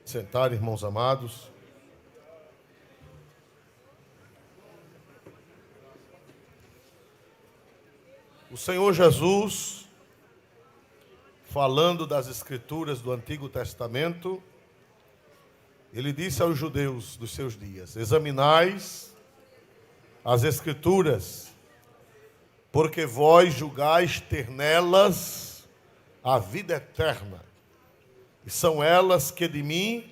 Sentar, irmãos amados. O Senhor Jesus, falando das Escrituras do Antigo Testamento, Ele disse aos judeus dos seus dias: examinais as Escrituras, porque vós julgais ter nelas a vida eterna, e são elas que de mim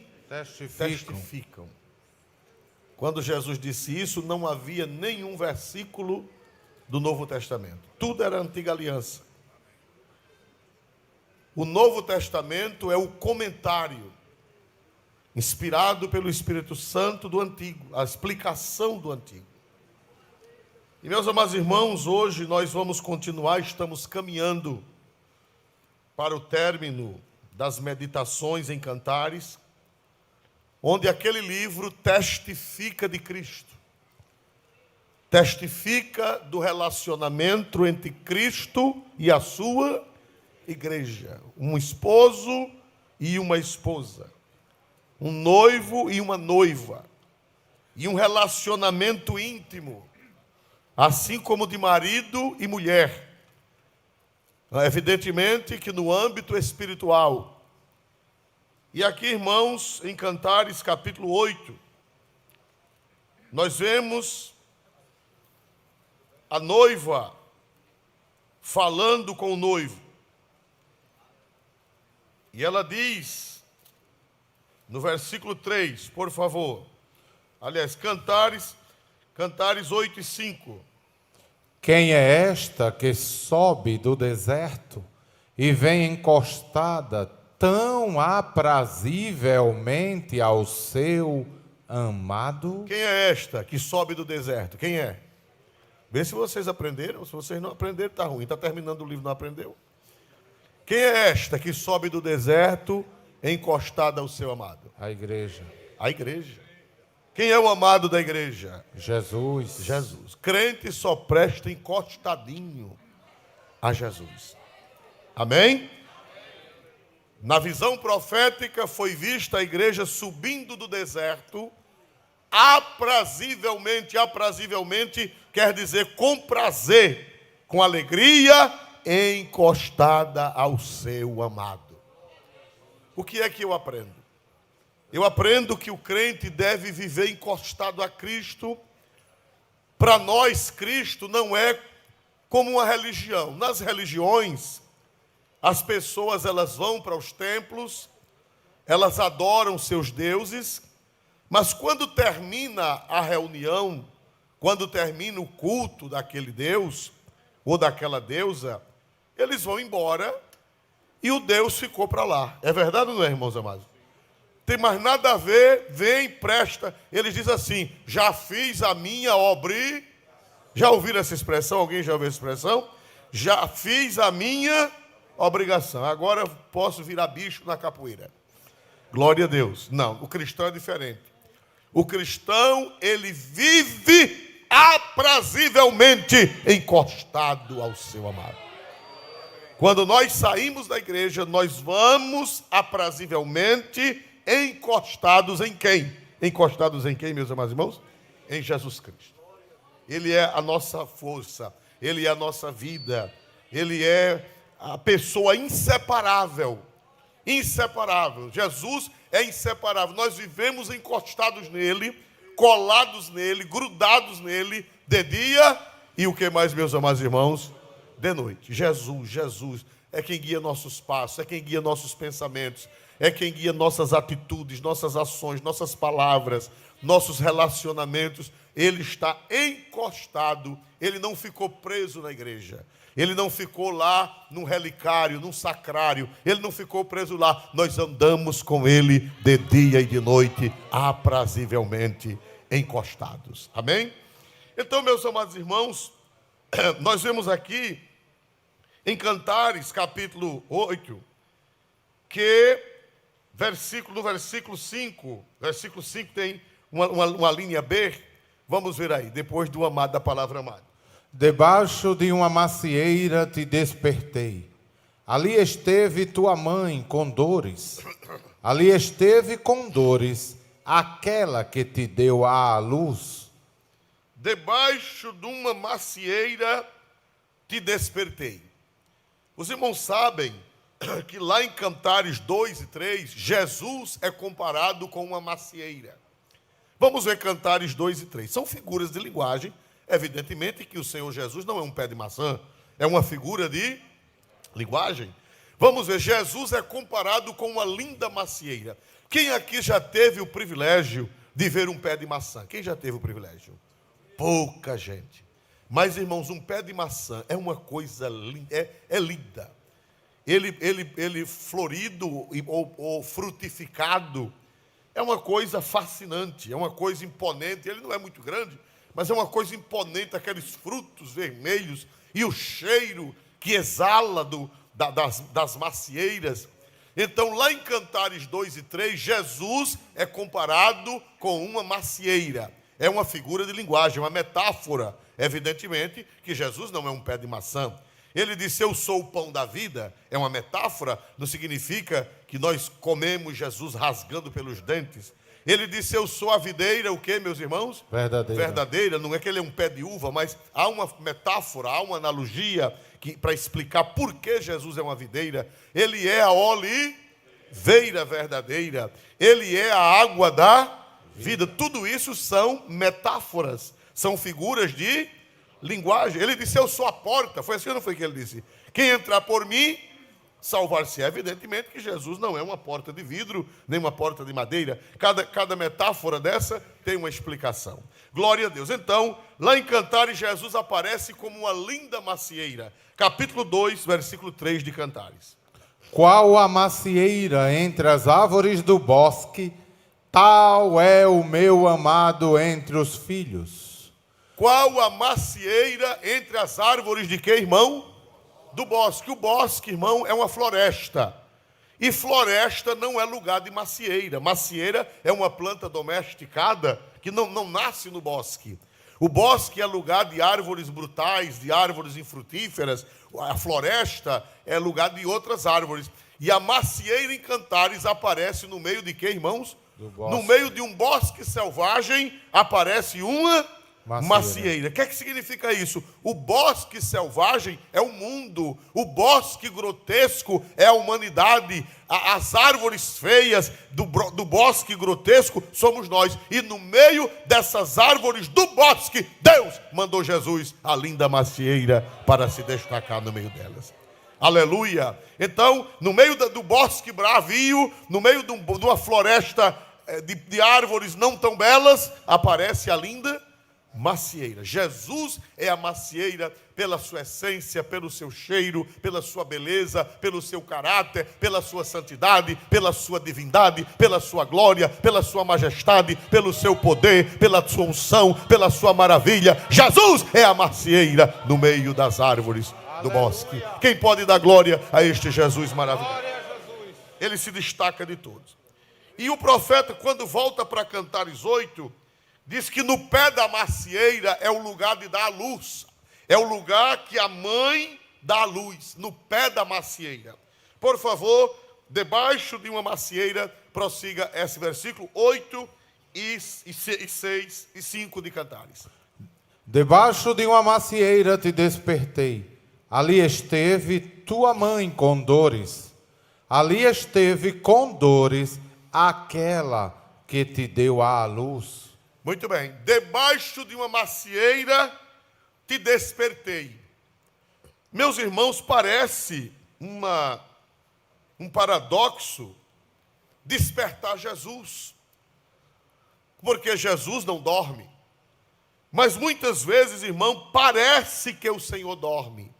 testificam. Quando Jesus disse isso, não havia nenhum versículo do Novo Testamento. Tudo era Antiga Aliança. O Novo Testamento é o comentário, inspirado pelo Espírito Santo do Antigo, a explicação do Antigo. E meus amados irmãos, hoje nós vamos continuar, estamos caminhando para o término das meditações em Cantares, onde aquele livro testifica de Cristo. Testifica do relacionamento entre Cristo e a sua igreja. Um esposo e uma esposa. Um noivo e uma noiva. E um relacionamento íntimo, assim como de marido e mulher. Evidentemente que no âmbito espiritual. E aqui, irmãos, em Cantares capítulo 8, nós vemos a noiva falando com o noivo. E ela diz, no versículo 3, por favor. Aliás, Cantares 8 e 5. Quem é esta que sobe do deserto e vem encostada tão aprazivelmente ao seu amado? Quem é esta que sobe do deserto? Quem é? Vê se vocês aprenderam. Se vocês não aprenderam, está ruim. Está terminando o livro, não aprendeu? Quem é esta que sobe do deserto encostada ao seu amado? A igreja. A igreja. Quem é o amado da igreja? Jesus. Jesus. Crente só presta encostadinho a Jesus. Amém? Na visão profética foi vista a igreja subindo do deserto, aprazivelmente quer dizer com prazer, com alegria, encostada ao seu amado. O que é que eu aprendo? Eu aprendo que o crente deve viver encostado a Cristo. Para nós, Cristo não é como uma religião. Nas religiões, as pessoas elas vão para os templos, elas adoram seus deuses, mas quando termina a reunião, quando termina o culto daquele Deus ou daquela deusa, eles vão embora e o Deus ficou para lá. É verdade ou não é, irmãos amados? Tem mais nada a ver, vem, presta. Eles dizem assim: já fiz a minha obra. Já ouviram essa expressão? Alguém já ouviu essa expressão? Já fiz a minha obrigação. Agora eu posso virar bicho na capoeira. Glória a Deus. Não, o cristão é diferente. O cristão, ele vive aprazivelmente encostado ao seu amado. Quando nós saímos da igreja, nós vamos aprazivelmente encostados em quem? Encostados em quem, meus amados irmãos? Em Jesus Cristo. Ele é a nossa força, Ele é a nossa vida, Ele é a pessoa inseparável. Inseparável. Jesus é inseparável. Nós vivemos encostados nele, colados nele, grudados nele, de dia e o que mais, meus amados irmãos? De noite. Jesus é quem guia nossos passos, é quem guia nossos pensamentos, é quem guia nossas atitudes, nossas ações, nossas palavras, nossos relacionamentos. Ele está encostado, ele não ficou preso na igreja, ele não ficou lá num relicário, num sacrário, ele não ficou preso lá. Nós andamos com ele de dia e de noite, aprazivelmente encostados. Amém? Então, meus amados irmãos, nós vemos aqui em Cantares, capítulo 8, que no versículo 5 tem uma linha B. Vamos ver aí, depois do amado, da palavra amado. Debaixo de uma macieira te despertei, Ali esteve tua mãe com dores. Ali esteve com dores aquela que te deu à luz. Debaixo de uma macieira te despertei. Os irmãos sabem que lá em Cantares 2 e 3, Jesus é comparado com uma macieira. Vamos ver Cantares 2 e 3. São figuras de linguagem. Evidentemente que o Senhor Jesus não é um pé de maçã, é uma figura de linguagem. Vamos ver, Jesus é comparado com uma linda macieira. Quem aqui já teve o privilégio de ver um pé de maçã? Quem já teve o privilégio? Pouca gente. Mas, irmãos, um pé de maçã é uma coisa linda, é linda. Ele florido ou frutificado é uma coisa fascinante, é uma coisa imponente. Ele não é muito grande, mas é uma coisa imponente, aqueles frutos vermelhos e o cheiro que exala das macieiras. Então, lá em Cantares 2 e 3, Jesus é comparado com uma macieira. É uma figura de linguagem, uma metáfora. Evidentemente que Jesus não é um pé de maçã. Ele disse, eu sou o pão da vida. É uma metáfora, não significa que nós comemos Jesus rasgando pelos dentes. Ele disse, eu sou a videira, o que, meus irmãos? Verdadeira. Não é que ele é um pé de uva, mas há uma metáfora, há uma analogia para explicar por que Jesus é uma videira. Ele é a oliveira verdadeira. Ele é a água da vida. Tudo isso são metáforas, são figuras de linguagem. Ele disse, eu sou a porta. Foi assim ou não foi que ele disse? Quem entrar por mim, salvar-se. Evidentemente que Jesus não é uma porta de vidro, nem uma porta de madeira. Cada metáfora dessa tem uma explicação. Glória a Deus. Então, lá em Cantares, Jesus aparece como uma linda macieira. Capítulo 2, versículo 3 de Cantares. Qual a macieira entre as árvores do bosque, tal é o meu amado entre os filhos. Qual a macieira entre as árvores de quê, irmão? Do bosque. O bosque, irmão, é uma floresta. E floresta não é lugar de macieira. Macieira é uma planta domesticada que não nasce no bosque. O bosque é lugar de árvores brutais, de árvores infrutíferas. A floresta é lugar de outras árvores. E a macieira em Cantares aparece no meio de quê, irmãos? No meio de um bosque selvagem aparece uma macieira. O que é que significa isso? O bosque selvagem é o mundo, o bosque grotesco é a humanidade, as árvores feias do bosque grotesco somos nós, e no meio dessas árvores do bosque, Deus mandou Jesus, a linda macieira, para se destacar no meio delas. Aleluia! Então, no meio do bosque bravio, no meio de uma floresta de árvores não tão belas, aparece a linda macieira. Jesus é a macieira pela sua essência, pelo seu cheiro, pela sua beleza, pelo seu caráter, pela sua santidade, pela sua divindade, pela sua glória, pela sua majestade, pelo seu poder, pela sua unção, pela sua maravilha. Jesus é a macieira no meio das árvores do bosque. Quem pode dar glória a este Jesus maravilhoso? Ele se destaca de todos. E o profeta, quando volta para Cantares 8, diz que no pé da macieira é o lugar de dar a luz. É o lugar que a mãe dá a luz, no pé da macieira. Por favor, debaixo de uma macieira, prossiga esse versículo 8 e 6 e 5 de Cantares. Debaixo de uma macieira te despertei. Ali esteve tua mãe com dores. Ali esteve com dores aquela que te deu à luz. Muito bem. Debaixo de uma macieira te despertei. Meus irmãos, parece um paradoxo despertar Jesus. Porque Jesus não dorme. Mas muitas vezes, irmão, parece que o Senhor dorme.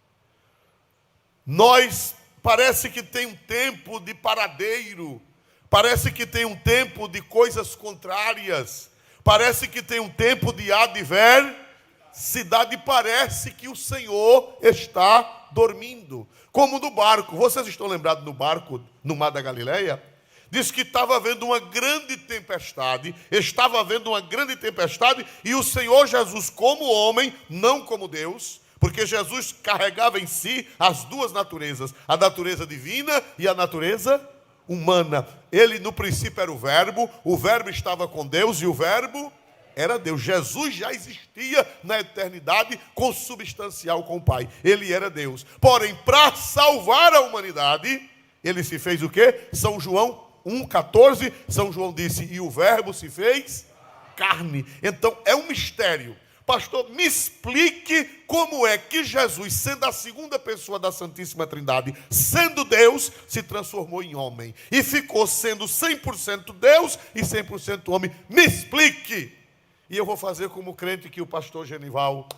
Parece que tem um tempo de paradeiro. Parece que tem um tempo de coisas contrárias. Parece que tem um tempo de adversidade. Parece que o Senhor está dormindo. Como no barco. Vocês estão lembrados no barco no Mar da Galileia? Diz que estava havendo uma grande tempestade. Estava havendo uma grande tempestade. E o Senhor Jesus, como homem, não como Deus. porque Jesus carregava em si as duas naturezas, a natureza divina e a natureza humana. Ele no princípio era o verbo estava com Deus e o verbo era Deus. Jesus já existia na eternidade consubstancial com o Pai. Ele era Deus. Porém, para salvar a humanidade, ele se fez o quê? São João 1,14, São João disse, e o verbo se fez carne. Então, é um mistério. Pastor, me explique como é que Jesus, sendo a segunda pessoa da Santíssima Trindade, sendo Deus, se transformou em homem. E ficou sendo 100% Deus e 100% homem. Me explique. E eu vou fazer como crente que o pastor Genival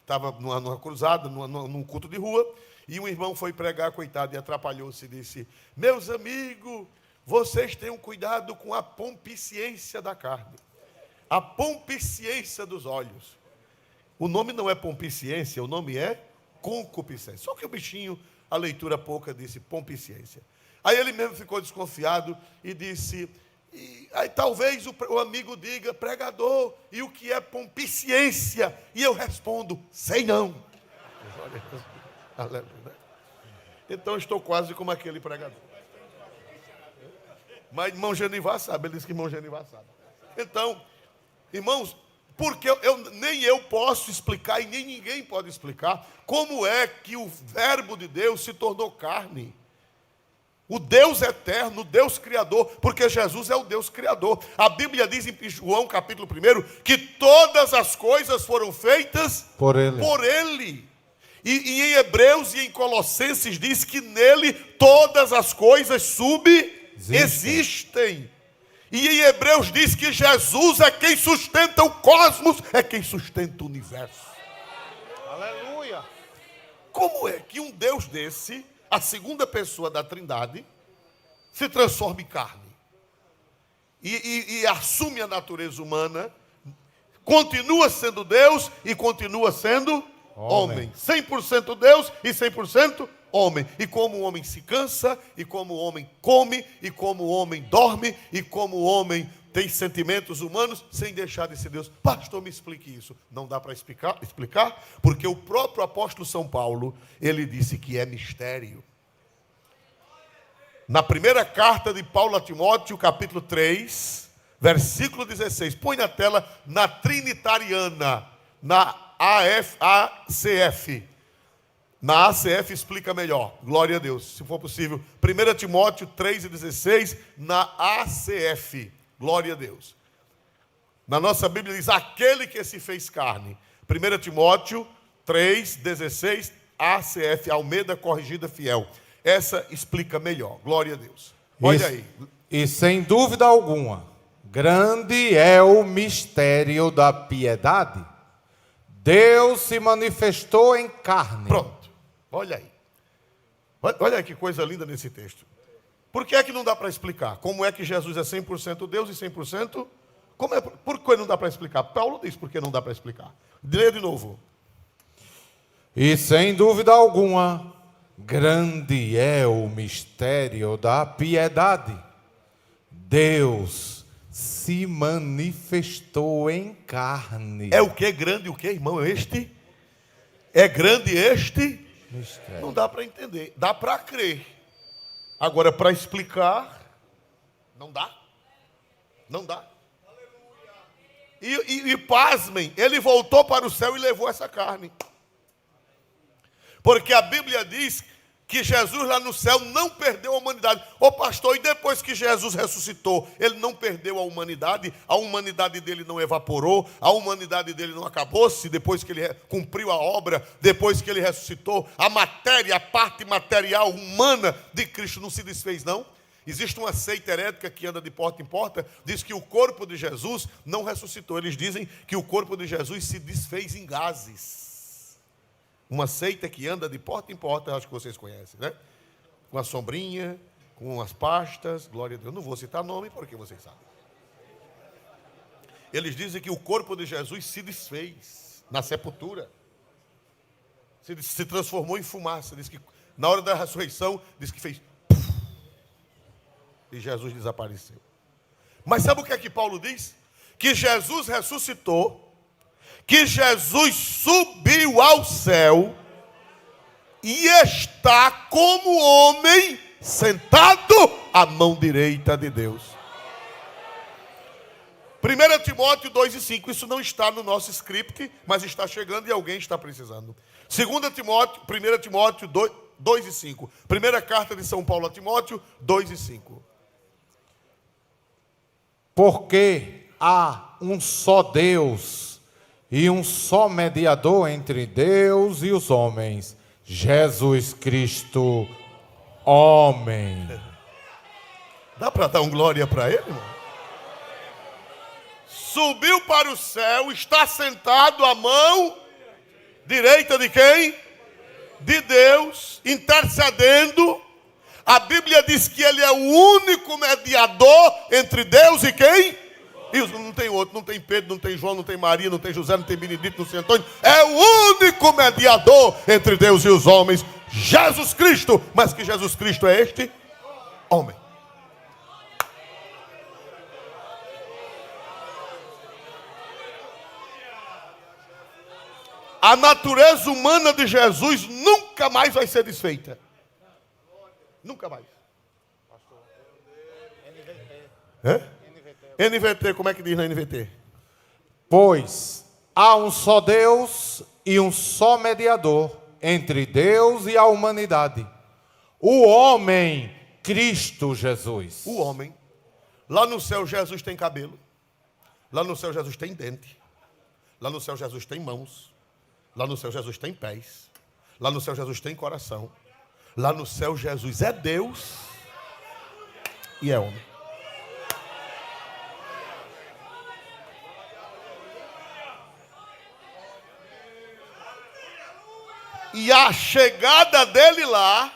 estava numa cruzada, num culto de rua, e um irmão foi pregar, coitado, e atrapalhou-se e disse, meus amigos, vocês tenham cuidado com a pompiciência da carne. A pompiciência dos olhos. O nome não é pompiciência, o nome é concupiscência. Só que o bichinho, a leitura pouca, disse pompiciência. Aí ele mesmo ficou desconfiado e disse, aí talvez o amigo diga, pregador, e o que é pompiciência? E eu respondo, sei não. Então eu estou quase como aquele pregador. Mas irmão Genivar sabe, ele disse que irmão Genivar sabe. Então, irmãos, porque nem eu posso explicar e nem ninguém pode explicar como é que o verbo de Deus se tornou carne. O Deus eterno, o Deus criador, porque Jesus é o Deus criador. A Bíblia diz em João capítulo 1 que todas as coisas foram feitas por Ele. E em Hebreus e em Colossenses diz que nele todas as coisas subsistem. E em Hebreus diz que Jesus é quem sustenta o cosmos, é quem sustenta o universo. Aleluia! Como é que um Deus desse, a segunda pessoa da Trindade, se transforma em carne? E assume a natureza humana, continua sendo Deus e continua sendo homem. 100% Deus e 100% homem. E como o homem se cansa, e como o homem come, e como o homem dorme, e como o homem tem sentimentos humanos, sem deixar de ser Deus. Pastor, me explique isso. Não dá para explicar, porque o próprio apóstolo São Paulo, ele disse que é mistério. Na primeira carta de Paulo a Timóteo, capítulo 3, versículo 16. Põe na tela, na Trinitariana, na ACF. Na ACF explica melhor. Glória a Deus, se for possível. 1 Timóteo 3,16, na ACF. Glória a Deus. Na nossa Bíblia diz, aquele que se fez carne. 1 Timóteo 3,16, ACF, Almeida Corrigida Fiel. Essa explica melhor. Glória a Deus. Olha aí. E sem dúvida alguma, grande é o mistério da piedade. Deus se manifestou em carne. Pronto. Olha aí. Olha aí que coisa linda nesse texto. Por que é que não dá para explicar? Como é que Jesus é 100% Deus e 100%? Por que não dá para explicar? Paulo diz por que não dá para explicar. Lê de novo. E sem dúvida alguma, grande é o mistério da piedade. Deus se manifestou em carne. É o que grande, o que, irmão? É grande este mistério. Não dá para entender, dá para crer. Agora, para explicar, não dá. Não dá. E pasmem, ele voltou para o céu e levou essa carne. Porque a Bíblia diz que Jesus lá no céu não perdeu a humanidade. Ô pastor, e depois que Jesus ressuscitou, ele não perdeu a humanidade dele não evaporou, a humanidade dele não acabou-se depois que ele cumpriu a obra, depois que ele ressuscitou, a matéria, a parte material humana de Cristo não se desfez não? Existe uma seita herética que anda de porta em porta, diz que o corpo de Jesus não ressuscitou. Eles dizem que o corpo de Jesus se desfez em gases. Uma seita que anda de porta em porta, acho que vocês conhecem, né? Com a sombrinha, com as pastas, glória a Deus. Não vou citar nome porque vocês sabem. Eles dizem que o corpo de Jesus se desfez na sepultura. Se transformou em fumaça. Diz que na hora da ressurreição, diz que fez... E Jesus desapareceu. Mas sabe o que é que Paulo diz? Que Jesus ressuscitou, que Jesus subiu ao céu e está como homem sentado à mão direita de Deus. 1 Timóteo 2:5, isso não está no nosso script, mas está chegando e alguém está precisando. 1 Timóteo 2:5, primeira carta de São Paulo a Timóteo 2:5. Porque há um só Deus e um só mediador entre Deus e os homens, Jesus Cristo, homem. Dá para dar um glória para ele, irmão? Subiu para o céu, está sentado à mão direita de quem? De Deus, intercedendo. A Bíblia diz que ele é o único mediador entre Deus e quem? E não tem outro, não tem Pedro, não tem João, não tem Maria, não tem José, não tem Benedito, não tem Antônio. É o único mediador entre Deus e os homens, Jesus Cristo. Mas que Jesus Cristo é este? Homem. A natureza humana de Jesus nunca mais vai ser desfeita. Nunca mais. NVT, como é que diz na NVT? Pois há um só Deus e um só mediador entre Deus e a humanidade, o homem Cristo Jesus. O homem. Lá no céu Jesus tem cabelo. Lá no céu Jesus tem dente. Lá no céu Jesus tem mãos. Lá no céu Jesus tem pés. Lá no céu Jesus tem coração. Lá no céu Jesus é Deus e é homem. E a chegada dele lá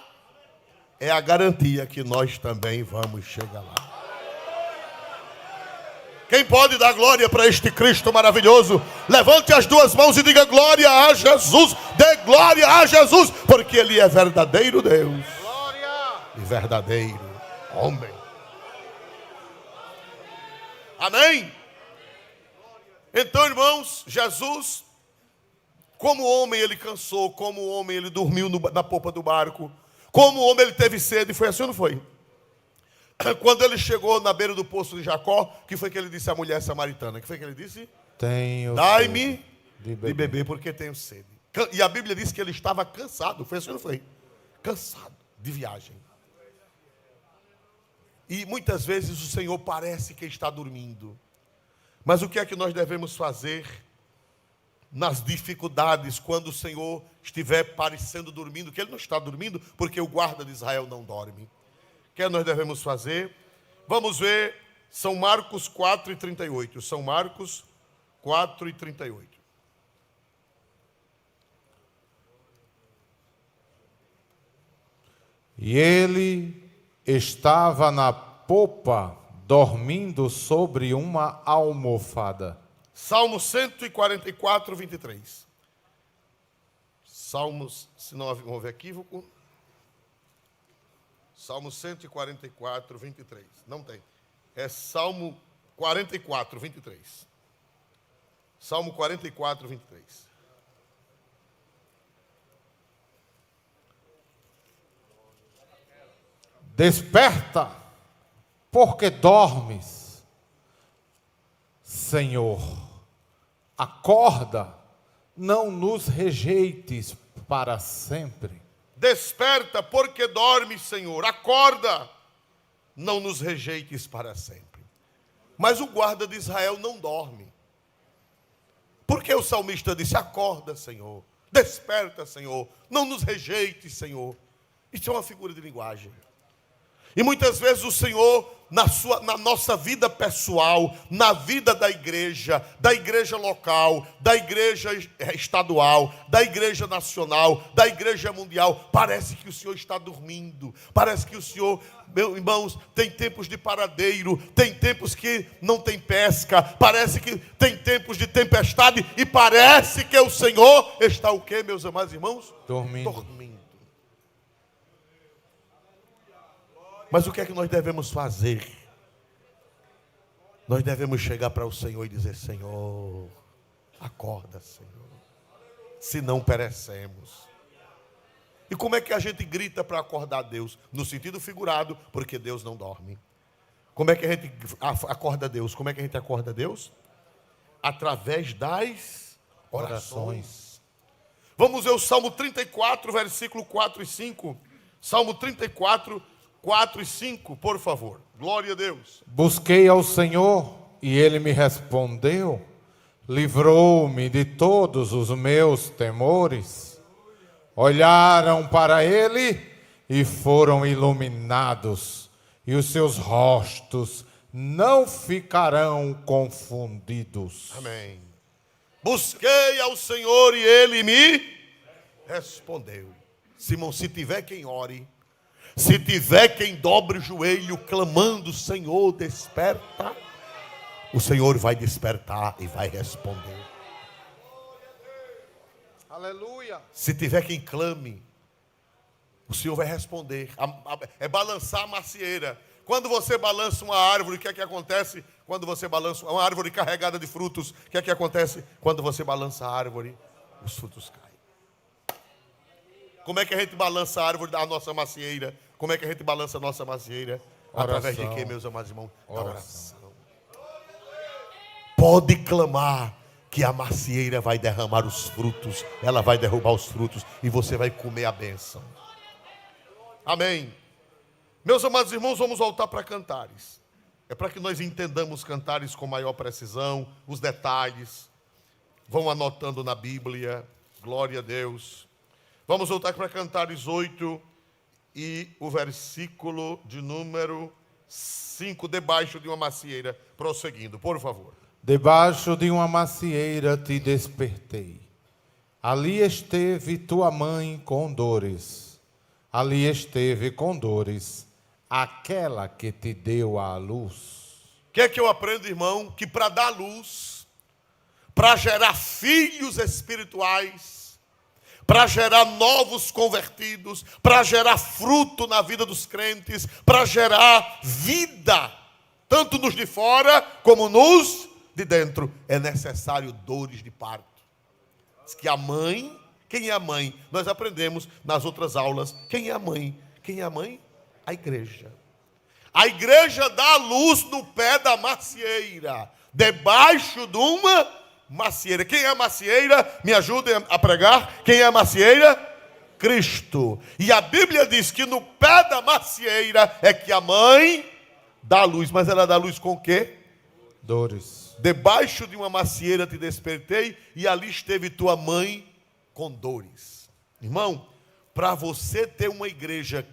é a garantia que nós também vamos chegar lá. Quem pode dar glória para este Cristo maravilhoso? Levante as duas mãos e diga glória a Jesus. Dê glória a Jesus, porque Ele é verdadeiro Deus e verdadeiro homem. Amém? Então, irmãos, Jesus, como homem ele cansou, como homem ele dormiu na popa do barco, como homem ele teve sede, foi assim ou não foi? Quando ele chegou na beira do poço de Jacó, que foi que ele disse à mulher samaritana? Que foi que ele disse? Dai-me de beber, porque tenho sede. E a Bíblia diz que ele estava cansado. Foi assim ou não foi? Cansado de viagem. E muitas vezes o Senhor parece que está dormindo. Mas o que é que nós devemos fazer nas dificuldades, quando o Senhor estiver parecendo dormindo? Que Ele não está dormindo, porque o guarda de Israel não dorme. O que nós devemos fazer? Vamos ver São Marcos 4:38. São Marcos 4:38. E ele estava na popa, dormindo sobre uma almofada. Salmo 144, 23. Salmos, se não houver equívoco. Salmo 144, 23. Não tem. É Salmo 44, 23. Salmo 44, 23. Desperta, porque dormes, Senhor. Acorda, não nos rejeites para sempre. Desperta, porque dormes, Senhor. Acorda, não nos rejeites para sempre. Mas o guarda de Israel não dorme. Porque o salmista disse: acorda, Senhor. Desperta, Senhor. Não nos rejeites, Senhor. Isso é uma figura de linguagem. E muitas vezes o Senhor, na nossa vida pessoal, na vida da igreja local, da igreja estadual, da igreja nacional, da igreja mundial, parece que o Senhor está dormindo. Parece que o Senhor, meus irmãos, tem tempos de paradeiro, tem tempos que não tem pesca, parece que tem tempos de tempestade, e parece que o Senhor está o quê, meus amados irmãos? Dormindo. Mas o que é que nós devemos fazer? Nós devemos chegar para o Senhor e dizer: Senhor, Acorda, Senhor, senão perecemos. E como é que a gente grita para acordar Deus? No sentido figurado, porque Deus não dorme. Como é que a gente acorda Deus? Como é que a gente acorda Deus? Através das orações. Vamos ver o Salmo 34, versículo 4 e 5. Salmo 34, 4 e 5, por favor. Glória a Deus. Busquei ao Senhor e Ele me respondeu, livrou-me de todos os meus temores. Olharam para Ele e foram iluminados, e os seus rostos não ficarão confundidos. Amém. Busquei ao Senhor e Ele me respondeu. Simão, se tiver quem ore, se tiver quem dobre o joelho clamando, Senhor, desperta, o Senhor vai despertar e vai responder. Aleluia. Se tiver quem clame, o Senhor vai responder. É balançar a macieira. Quando você balança uma árvore, o que é que acontece? Quando você balança uma árvore carregada de frutos, o que é que acontece? Quando você balança a árvore, os frutos caem. Como é que a gente balança a árvore da nossa macieira? Como é que a gente balança a nossa macieira? Oração. Através de quê, meus amados irmãos? Da Oração. oração. Pode clamar que a macieira vai derramar os frutos, ela vai derrubar os frutos e você vai comer a bênção. Amém. Meus amados irmãos, vamos voltar para Cantares. É para que nós entendamos Cantares com maior precisão, os detalhes. Vão anotando na Bíblia. Glória a Deus. Vamos voltar para Cantares 8 e o versículo de número 5, debaixo de uma macieira. Prosseguindo, por favor. Debaixo de uma macieira te despertei. Ali esteve tua mãe com dores. Ali esteve com dores aquela que te deu a luz. O que é que eu aprendo, irmão? Que para dar luz, para gerar filhos espirituais, para gerar novos convertidos, para gerar fruto na vida dos crentes, para gerar vida, tanto nos de fora como nos de dentro, é necessário dores de parto. Diz que a mãe, quem é a mãe? Nós aprendemos nas outras aulas, quem é a mãe? Quem é a mãe? A igreja. A igreja dá luz no pé da macieira, debaixo de uma macieira. Quem é a macieira? Me ajudem a pregar. Quem é a macieira? Cristo. E a Bíblia diz que no pé da macieira é que a mãe dá luz. Mas ela dá luz com o quê? Dores. Debaixo de uma macieira te despertei e ali esteve tua mãe com dores. Irmão, para você ter uma igreja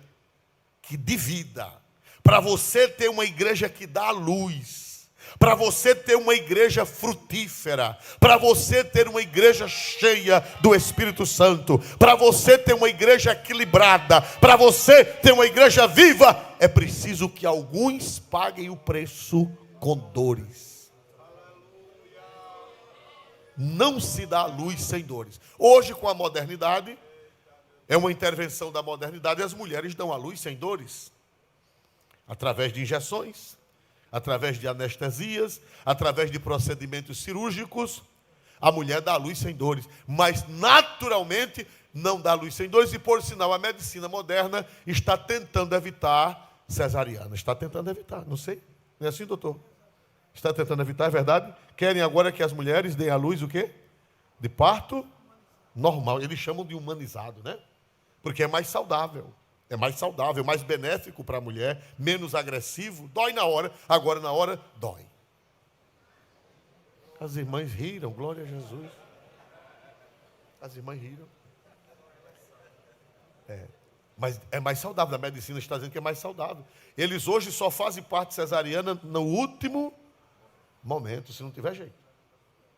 que divida, para você ter uma igreja que dá luz, para você ter uma igreja frutífera, para você ter uma igreja cheia do Espírito Santo, para você ter uma igreja equilibrada, para você ter uma igreja viva, é preciso que alguns paguem o preço com dores. Não se dá luz sem dores. Hoje, com a modernidade, é uma intervenção da modernidade, e as mulheres dão a luz sem dores. Através de injeções, através de anestesias, através de procedimentos cirúrgicos, a mulher dá a luz sem dores. Mas, naturalmente, não dá a luz sem dores. E, por sinal, a medicina moderna está tentando evitar cesariana. Está tentando evitar, não sei. Não é assim, doutor? Está tentando evitar, é verdade? Querem agora que as mulheres deem a luz o quê? De parto normal. Eles chamam de humanizado, né? Porque é mais saudável. É mais saudável, mais benéfico para a mulher, menos agressivo. Dói na hora, agora na hora, dói. As irmãs riram, glória a Jesus. As irmãs riram. Mas é mais saudável, a medicina está dizendo que é mais saudável. Eles hoje só fazem parte cesariana no último momento, se não tiver jeito.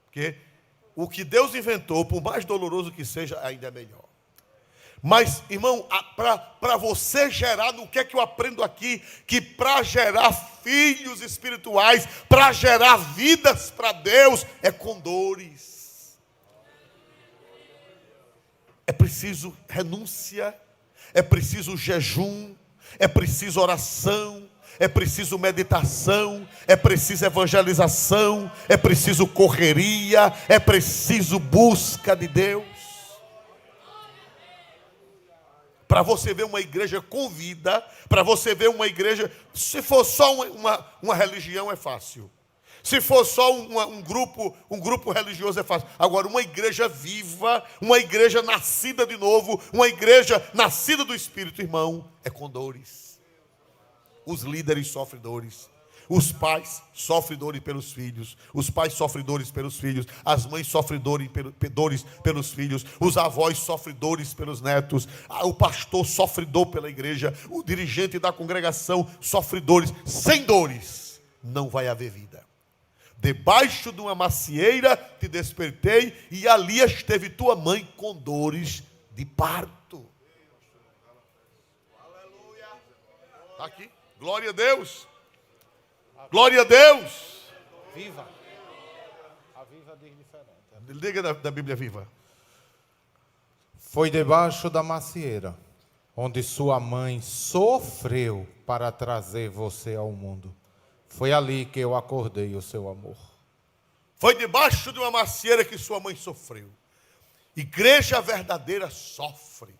Porque o que Deus inventou, por mais doloroso que seja, ainda é melhor. Mas, irmão, para você gerar, no que é que eu aprendo aqui? Que para gerar filhos espirituais, para gerar vidas para Deus, é com dores. É preciso renúncia, é preciso jejum, é preciso oração, é preciso meditação, é preciso evangelização, é preciso correria, é preciso busca de Deus. Para você ver uma igreja com vida, para você ver uma igreja, se for só uma religião é fácil. Se for só um grupo religioso é fácil. Agora, uma igreja viva, uma igreja nascida de novo, uma igreja nascida do Espírito, irmão, é com dores. Os líderes sofrem dores. Os pais sofrem dores pelos filhos. Os pais sofrem dores pelos filhos. As mães sofrem dores pelos filhos. Os avós sofrem dores pelos netos. O pastor sofre dor pela igreja. O dirigente da congregação sofre dores. Sem dores não vai haver vida. Debaixo de uma macieira te despertei, e ali esteve tua mãe com dores de parto. Aleluia. Está aqui. Glória a Deus. Glória a Deus. Viva. A Viva diz diferente. Liga da Bíblia Viva. Foi debaixo da macieira, onde sua mãe sofreu para trazer você ao mundo. Foi ali que eu acordei o seu amor. Foi debaixo de uma macieira que sua mãe sofreu. Igreja verdadeira sofre.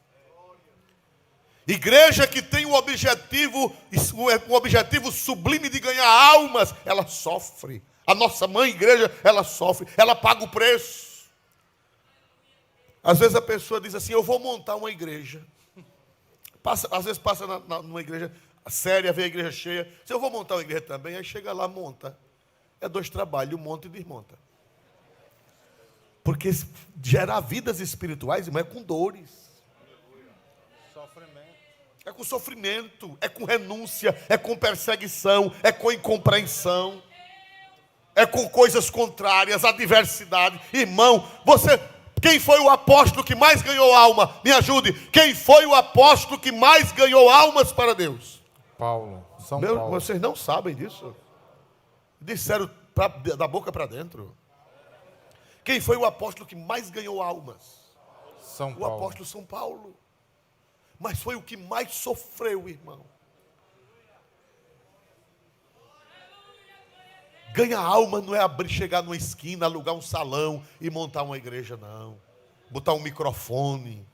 Igreja que tem um objetivo sublime de ganhar almas, ela sofre. A nossa mãe igreja, ela sofre, ela paga o preço. Às vezes a pessoa diz assim, eu vou montar uma igreja. Às vezes passa numa igreja séria, vê a igreja cheia. Se eu vou montar uma igreja também, aí chega lá, monta. É dois trabalhos, monta e desmonta. Porque gerar vidas espirituais, irmão, é com dores. É com sofrimento, é com renúncia, é com perseguição, é com incompreensão, é com coisas contrárias, adversidade. Irmão, quem foi o apóstolo que mais ganhou alma? Me ajude. Quem foi o apóstolo que mais ganhou almas para Deus? Paulo, São Paulo. Vocês não sabem disso? Disseram da boca para dentro. Quem foi o apóstolo que mais ganhou almas? São Paulo. O apóstolo São Paulo. Mas foi o que mais sofreu, irmão. Ganhar alma não é chegar numa esquina, alugar um salão e montar uma igreja, não. Botar um microfone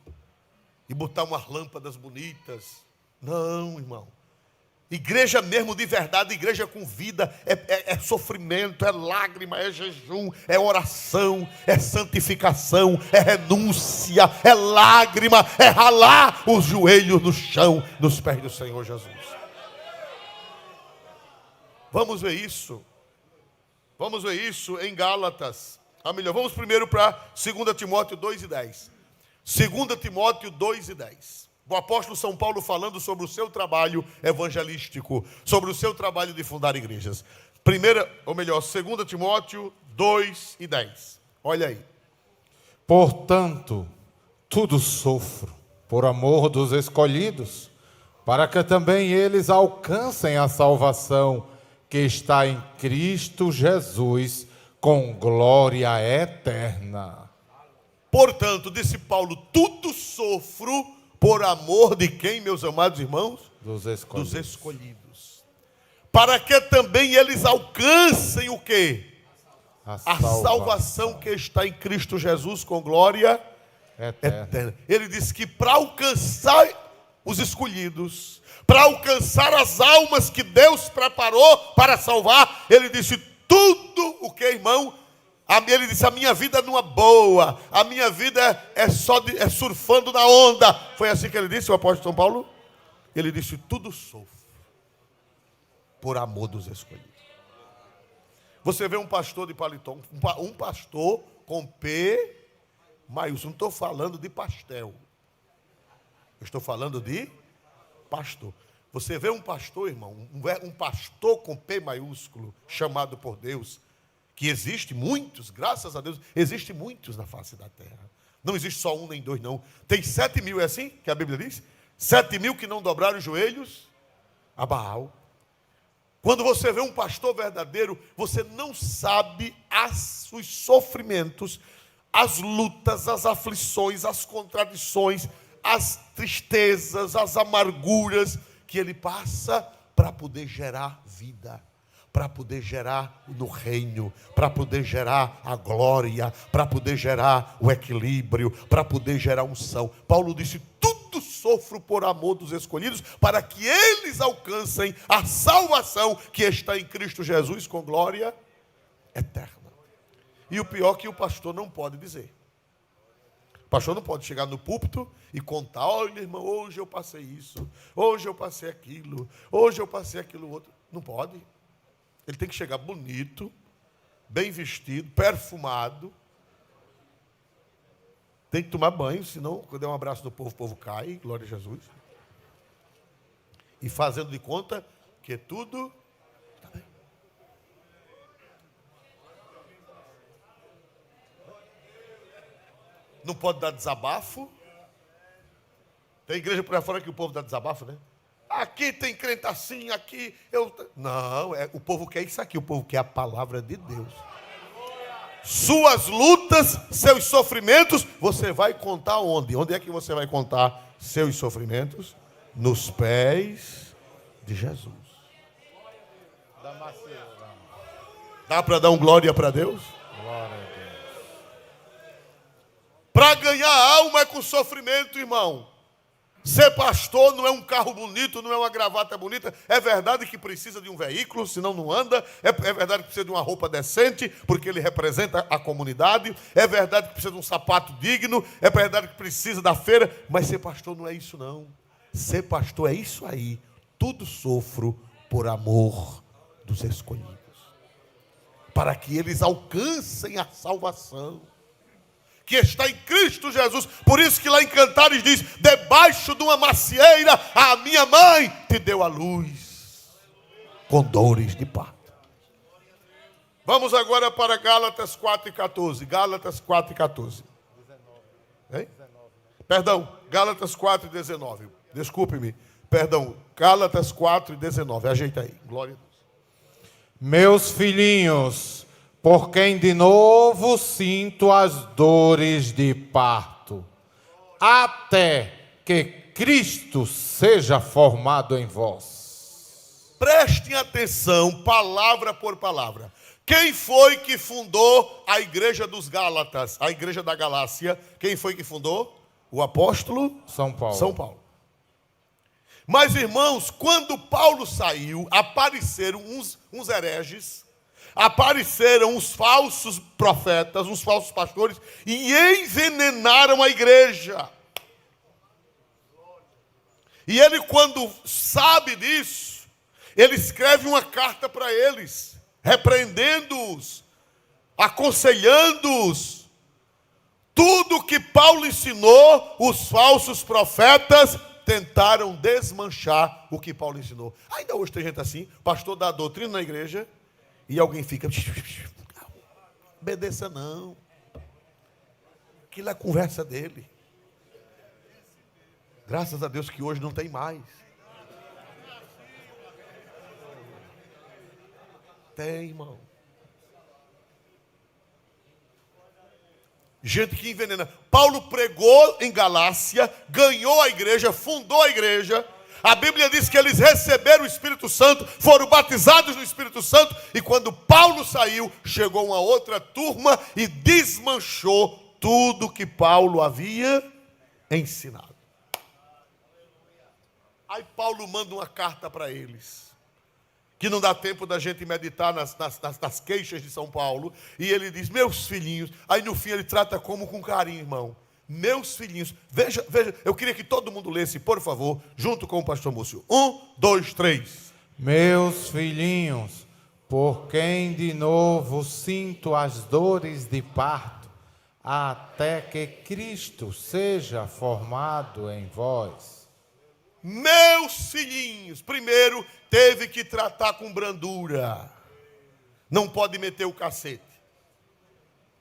e botar umas lâmpadas bonitas. Não, irmão. Igreja mesmo de verdade, igreja com vida, é sofrimento, é lágrima, é jejum, é oração, é santificação, é renúncia, é lágrima, é ralar os joelhos no chão, nos pés do Senhor Jesus. Vamos ver isso. Vamos ver isso em Gálatas. Vamos primeiro para 2 Timóteo 2:10. 2 Timóteo 2:10. O apóstolo São Paulo falando sobre o seu trabalho evangelístico, sobre o seu trabalho de fundar igrejas. 2 Timóteo 2:10. Olha aí. Portanto, tudo sofro por amor dos escolhidos, para que também eles alcancem a salvação que está em Cristo Jesus, com glória eterna. Portanto, disse Paulo, tudo sofro por amor de quem, meus amados irmãos? Dos escolhidos. Para que também eles alcancem o quê? A salvação que está em Cristo Jesus com glória eterna. Ele disse que para alcançar os escolhidos, para alcançar as almas que Deus preparou para salvar, ele disse tudo o que, irmão? Ele disse, a minha vida não é boa, a minha vida é surfando na onda. Foi assim que ele disse, o apóstolo São Paulo? Ele disse, tudo sofro por amor dos escolhidos. Você vê um pastor de paletó, um pastor com P maiúsculo. Não estou falando de pastel. Eu estou falando de pastor. Você vê um pastor, irmão, um pastor com P maiúsculo, chamado por Deus, que existe muitos, graças a Deus, existe muitos na face da terra. Não existe só um nem dois, não. Tem 7.000, é assim que a Bíblia diz? 7.000 que não dobraram os joelhos a Baal. Quando você vê um pastor verdadeiro, você não sabe os sofrimentos, as lutas, as aflições, as contradições, as tristezas, as amarguras que ele passa para poder gerar vida, para poder gerar no reino, para poder gerar a glória, para poder gerar o equilíbrio, para poder gerar unção. Paulo disse: tudo sofro por amor dos escolhidos, para que eles alcancem a salvação que está em Cristo Jesus com glória eterna. E o pior é que o pastor não pode dizer. O pastor não pode chegar no púlpito e contar: olha, irmão, hoje eu passei isso, hoje eu passei aquilo, hoje eu passei aquilo outro. Não pode. Ele tem que chegar bonito, bem vestido, perfumado. Tem que tomar banho, senão, quando der um abraço no povo, o povo cai, glória a Jesus. E fazendo de conta que tudo está bem. Não pode dar desabafo. Tem igreja por aí fora que o povo dá desabafo, né? Aqui tem crente assim, aqui eu... Não, o povo quer isso aqui, o povo quer a palavra de Deus. Suas lutas, seus sofrimentos, você vai contar onde? Onde é que você vai contar seus sofrimentos? Nos pés de Jesus. Dá para dar um glória para Deus? Glória a Deus. Para ganhar alma é com sofrimento, irmão. Ser pastor não é um carro bonito, não é uma gravata bonita. É verdade que precisa de um veículo, senão não anda. É verdade que precisa de uma roupa decente, porque ele representa a comunidade. É verdade que precisa de um sapato digno. É verdade que precisa da feira. Mas ser pastor não é isso, não. Ser pastor é isso aí. Tudo sofro por amor dos escolhidos, para que eles alcancem a salvação que está em Cristo Jesus. Por isso que lá em Cantares diz: debaixo de uma macieira a minha mãe te deu a luz, com dores de parto. Vamos agora para Gálatas 4:14. Gálatas 4:14. Perdão, Gálatas 4:19. Desculpe-me. Perdão, Gálatas 4:19. Ajeita aí. Glória a Deus. Meus filhinhos, por quem de novo sinto as dores de parto, até que Cristo seja formado em vós. Prestem atenção, palavra por palavra. Quem foi que fundou a igreja dos Gálatas, a igreja da Galácia? Quem foi que fundou? O apóstolo São Paulo. São Paulo. Mas, irmãos, quando Paulo saiu, apareceram uns hereges, apareceram uns falsos profetas, uns falsos pastores, e envenenaram a igreja. E ele, quando sabe disso, ele escreve uma carta para eles, repreendendo-os, aconselhando-os. Tudo que Paulo ensinou, os falsos profetas tentaram desmanchar o que Paulo ensinou. Ainda hoje tem gente assim, pastor dá doutrina na igreja, e alguém fica: obedeça não. Aquilo é a conversa dele. Graças a Deus que hoje não tem mais. Tem, irmão. Gente que envenena. Paulo pregou em Galácia, ganhou a igreja, fundou a igreja. A Bíblia diz que eles receberam o Espírito Santo, foram batizados no Espírito Santo, e quando Paulo saiu, chegou uma outra turma e desmanchou tudo que Paulo havia ensinado. Aí Paulo manda uma carta para eles, que não dá tempo da gente meditar nas queixas de São Paulo, e ele diz: meus filhinhos. Aí no fim ele trata como com carinho, irmão. Meus filhinhos, veja, eu queria que todo mundo lesse, por favor, junto com o pastor Múcio. 1, 2, 3. Meus filhinhos, por quem de novo sinto as dores de parto, até que Cristo seja formado em vós. Meus filhinhos, primeiro teve que tratar com brandura. Não pode meter o cacete.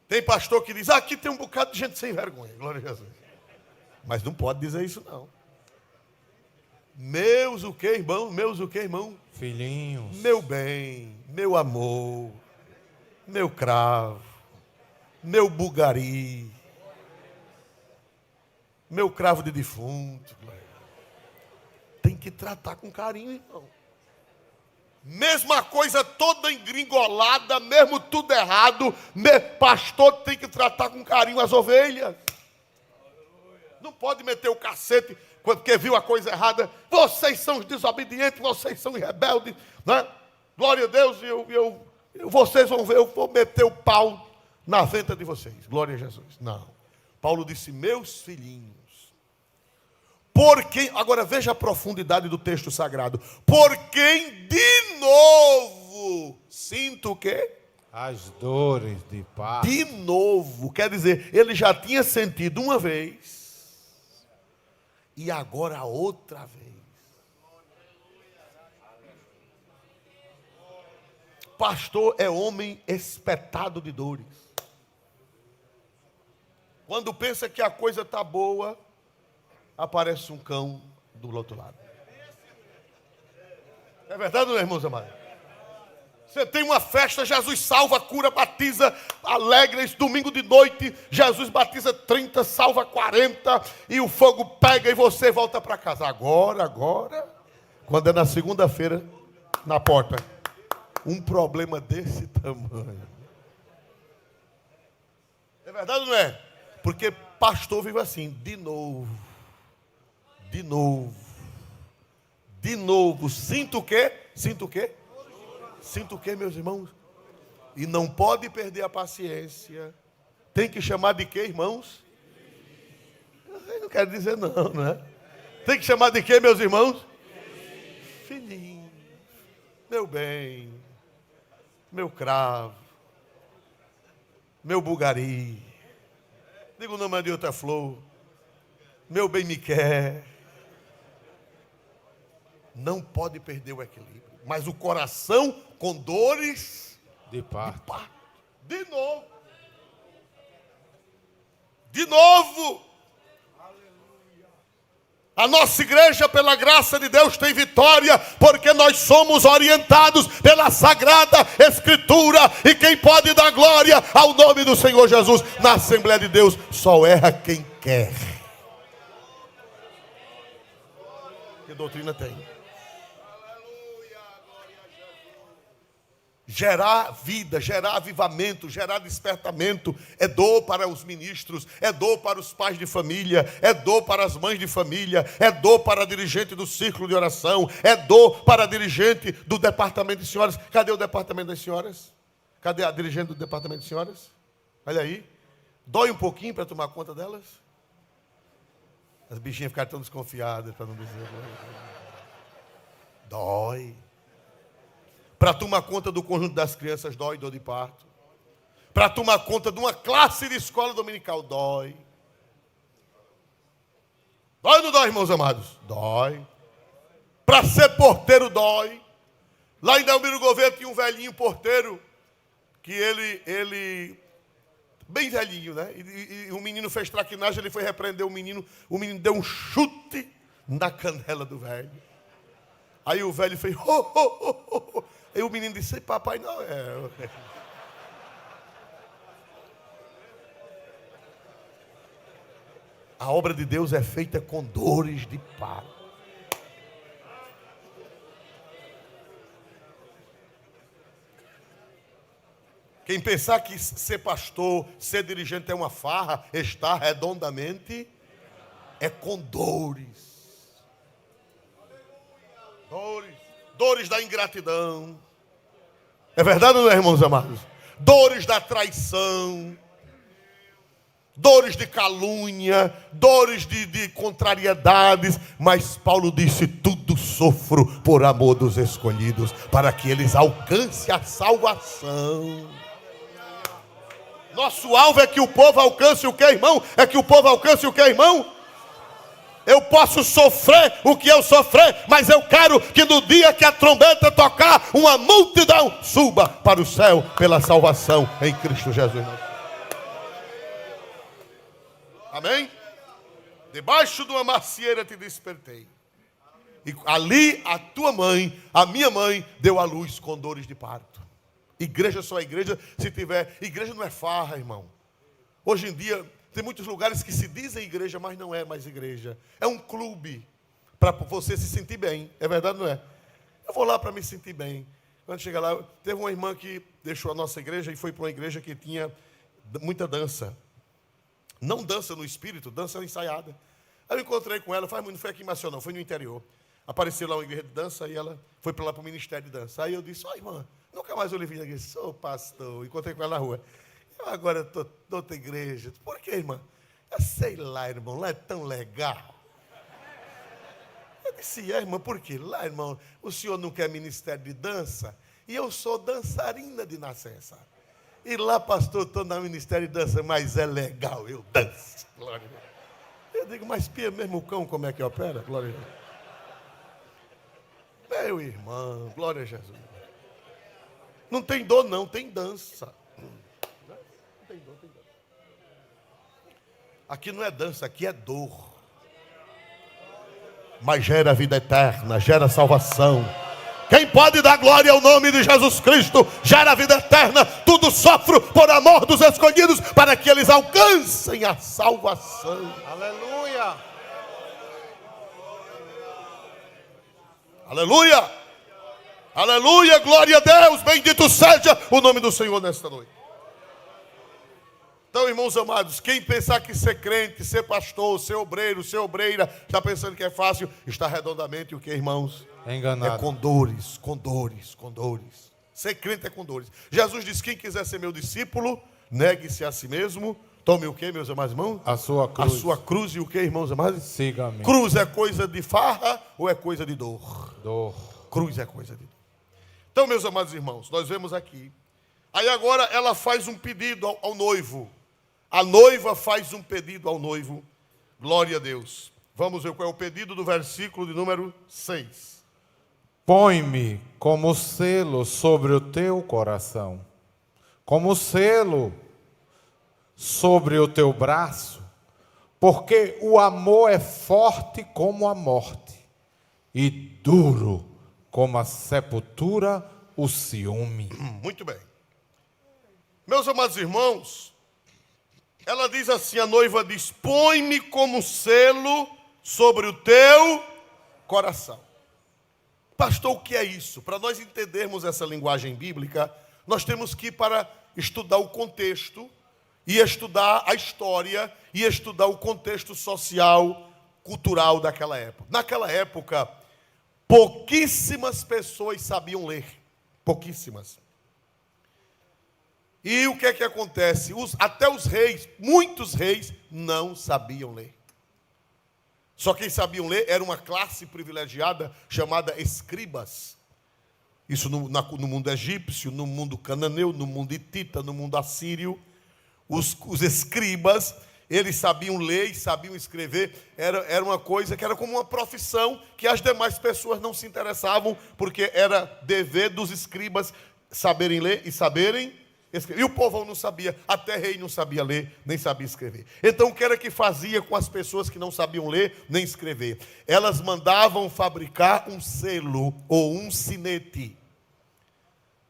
Tem pastor que diz: aqui tem um bocado de gente sem vergonha, glória a Jesus. Mas não pode dizer isso não. Meus o que, irmão? Meus o que, irmão? Filhinhos. Meu bem, meu amor, meu cravo, meu bugari, meu cravo de defunto. Tem que tratar com carinho, irmão. Mesma coisa toda engringolada, mesmo tudo errado, pastor tem que tratar com carinho as ovelhas. Não pode meter o cacete porque viu a coisa errada. Vocês são os desobedientes, vocês são os rebeldes, né? Glória a Deus, vocês vão ver, eu vou meter o pau na venta de vocês. Glória a Jesus. Não. Paulo disse, meus filhinhos. Por quem, agora veja a profundidade do texto sagrado. Por quem de novo sinto o quê? As dores de parto. De novo, quer dizer, ele já tinha sentido uma vez e agora outra vez. Pastor é homem espetado de dores. Quando pensa que a coisa está boa, aparece um cão do outro lado. É verdade, não é, irmãos amados? Você tem uma festa, Jesus salva, cura, batiza, alegra, esse domingo de noite, Jesus batiza 30, salva 40, e o fogo pega e você volta para casa. Agora, quando é na segunda-feira, na porta, um problema desse tamanho. É verdade ou não é? Porque pastor vive assim, de novo, sinto o quê? Sinto o quê? Sinto o quê, meus irmãos? E não pode perder a paciência. Tem que chamar de quê, irmãos? Eu não quero dizer não, né? Tem que chamar de quê, meus irmãos? Filhinho, meu bem, meu cravo, meu bugari, diga o nome de outra flor, meu bem me quer. Não pode perder o equilíbrio. Mas o coração com dores De parto. De novo. De novo. A nossa igreja, pela graça de Deus, tem vitória, porque nós somos orientados pela Sagrada Escritura, e quem pode dar glória ao nome do Senhor Jesus na Assembleia de Deus, só erra quem quer. Que doutrina tem? Gerar vida, gerar avivamento, gerar despertamento é dor para os ministros, é dor para os pais de família, é dor para as mães de família, é dor para a dirigente do círculo de oração, é dor para a dirigente do departamento de senhoras. Cadê o departamento das senhoras? Cadê a dirigente do departamento de senhoras? Olha aí. Dói um pouquinho para tomar conta delas? As bichinhas ficaram tão desconfiadas, para não dizer. Dói. Para tomar conta do conjunto das crianças, dói, dor de parto. Para tomar conta de uma classe de escola dominical, dói. Dói ou não dói, irmãos amados? Dói. Para ser porteiro, dói. Lá em Delmiro Gouveia tinha um velhinho porteiro, que ele bem velhinho, né? E o menino fez traquinagem, ele foi repreender o menino deu um chute na canela do velho. Aí o velho fez, Aí o menino disse, papai não é. A obra de Deus é feita com dores de parto. Quem pensar que ser pastor, ser dirigente é uma farra, está redondamente com dores. Dores da ingratidão. É verdade ou não é, irmãos amados? Dores da traição, dores de calúnia, dores de contrariedades. Mas Paulo disse, tudo sofro por amor dos escolhidos, para que eles alcancem a salvação. Nosso alvo é que o povo alcance o que, irmão? É que o povo alcance o que, irmão? Eu posso sofrer o que eu sofrer, mas eu quero que no dia que a trombeta tocar, uma multidão suba para o céu pela salvação em Cristo Jesus. Amém? Debaixo de uma macieira te despertei. E ali a tua mãe, a minha mãe, deu à luz com dores de parto. Igreja só é igreja se tiver. Igreja não é farra, irmão. Hoje em dia tem muitos lugares que se dizem igreja, mas não é mais igreja. É um clube para você se sentir bem. É verdade ou não é? Eu vou lá para me sentir bem. Quando chega lá, teve uma irmã que deixou a nossa igreja e foi para uma igreja que tinha muita dança. Não dança no espírito, dança ensaiada. Aí eu encontrei com ela, não foi aqui em Maceió não, foi no interior. Apareceu lá uma igreja de dança e ela foi para lá para o ministério de dança. Aí eu disse, irmã, nunca mais eu lhe vi na igreja. Sou pastor, encontrei com ela na rua. Eu agora estou noutra igreja. Por quê, irmã? Eu sei lá, irmão, lá é tão legal. Eu disse, irmã, por quê? Lá, irmão, o senhor não quer ministério de dança? E eu sou dançarina de nascença. E lá, pastor, estou no ministério de dança, mas é legal, eu danço. Glória a Deus. Eu digo, mas pia mesmo o cão, como é que opera? Glória a Deus. Meu irmão, glória a Jesus. Não tem dor, não, tem dança. Não tem dor, tem dança. Aqui não é dança, aqui é dor. Mas gera vida eterna, gera salvação. Quem pode dar glória ao nome de Jesus Cristo, gera vida eterna. Tudo sofre por amor dos escolhidos, para que eles alcancem a salvação. Aleluia. Aleluia. Aleluia, glória a Deus. Bendito seja o nome do Senhor nesta noite. Então, irmãos amados, quem pensar que ser crente, ser pastor, ser obreiro, ser obreira, está pensando que é fácil, está redondamente o que, irmãos? Enganado. É com dores, com dores, com dores. Ser crente é com dores. Jesus disse, quem quiser ser meu discípulo, negue-se a si mesmo. Tome o que, meus amados irmãos? A sua cruz. A sua cruz e o que, irmãos amados? Siga-me. Cruz é coisa de farra ou é coisa de dor? Dor. Cruz é coisa de dor. Então, meus amados irmãos, nós vemos aqui. Aí agora ela faz um pedido ao noivo. A noiva faz um pedido ao noivo. Glória a Deus. Vamos ver qual é o pedido do versículo de número 6. Põe-me como selo sobre o teu coração, como selo sobre o teu braço, porque o amor é forte como a morte e duro como a sepultura o ciúme. Muito bem. Meus amados irmãos, ela diz assim, a noiva diz, põe-me como selo sobre o teu coração. Pastor, o que é isso? Para nós entendermos essa linguagem bíblica, nós temos que ir para estudar o contexto, e estudar a história, e estudar o contexto social, cultural daquela época. Naquela época, pouquíssimas pessoas sabiam ler. Pouquíssimas. E o que é que acontece? Até os reis, muitos reis, não sabiam ler. Só quem sabiam ler era uma classe privilegiada chamada escribas. Isso no mundo egípcio, no mundo cananeu, no mundo hitita, no mundo assírio. Os escribas, eles sabiam ler e sabiam escrever. Era uma coisa que era como uma profissão que as demais pessoas não se interessavam, porque era dever dos escribas saberem ler e saberem escrever. E o povo não sabia, até rei não sabia ler, nem sabia escrever. Então, o que era que fazia com as pessoas que não sabiam ler nem escrever? Elas mandavam fabricar um selo ou um sinete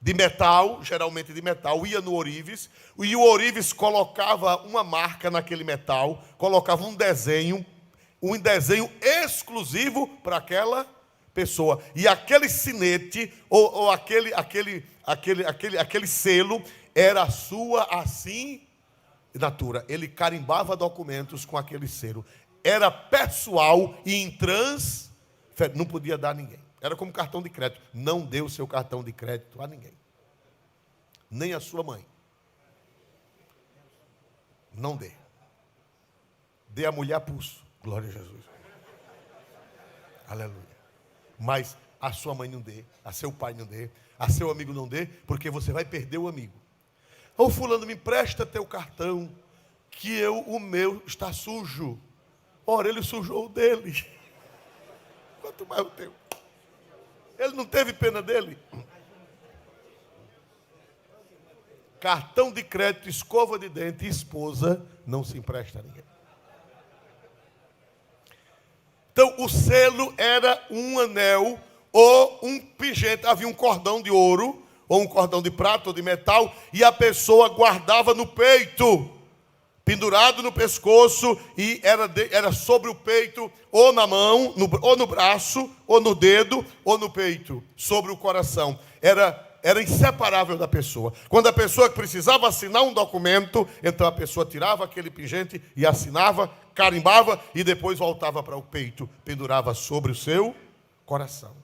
de metal, geralmente de metal, ia no ourives, e o ourives colocava uma marca naquele metal, colocava um desenho exclusivo para aquela pessoa. E aquele sinete, ou aquele selo, era a sua assinatura. Ele carimbava documentos com aquele selo. Era pessoal e intransferível. Não podia dar a ninguém. Era como cartão de crédito. Não dê o seu cartão de crédito a ninguém. Nem a sua mãe. Não dê. Dê a mulher pulso. Glória a Jesus. Aleluia. Mas a sua mãe não dê, a seu pai não dê, a seu amigo não dê, porque você vai perder o amigo. Ô fulano, me empresta teu cartão, que o meu está sujo. Ora, ele sujou o dele. Quanto mais o teu. Ele não teve pena dele. Cartão de crédito, escova de dente e esposa não se empresta a ninguém. Então, o selo era um anel ou um pingente. Havia um cordão de ouro, ou um cordão de prata ou de metal, e a pessoa guardava no peito pendurado no pescoço, e era sobre o peito, ou na mão, ou no braço, ou no dedo, ou no peito, sobre o coração. Era inseparável da pessoa. Quando a pessoa precisava assinar um documento, então a pessoa tirava aquele pingente e assinava, carimbava, e depois voltava para o peito, pendurava sobre o seu coração.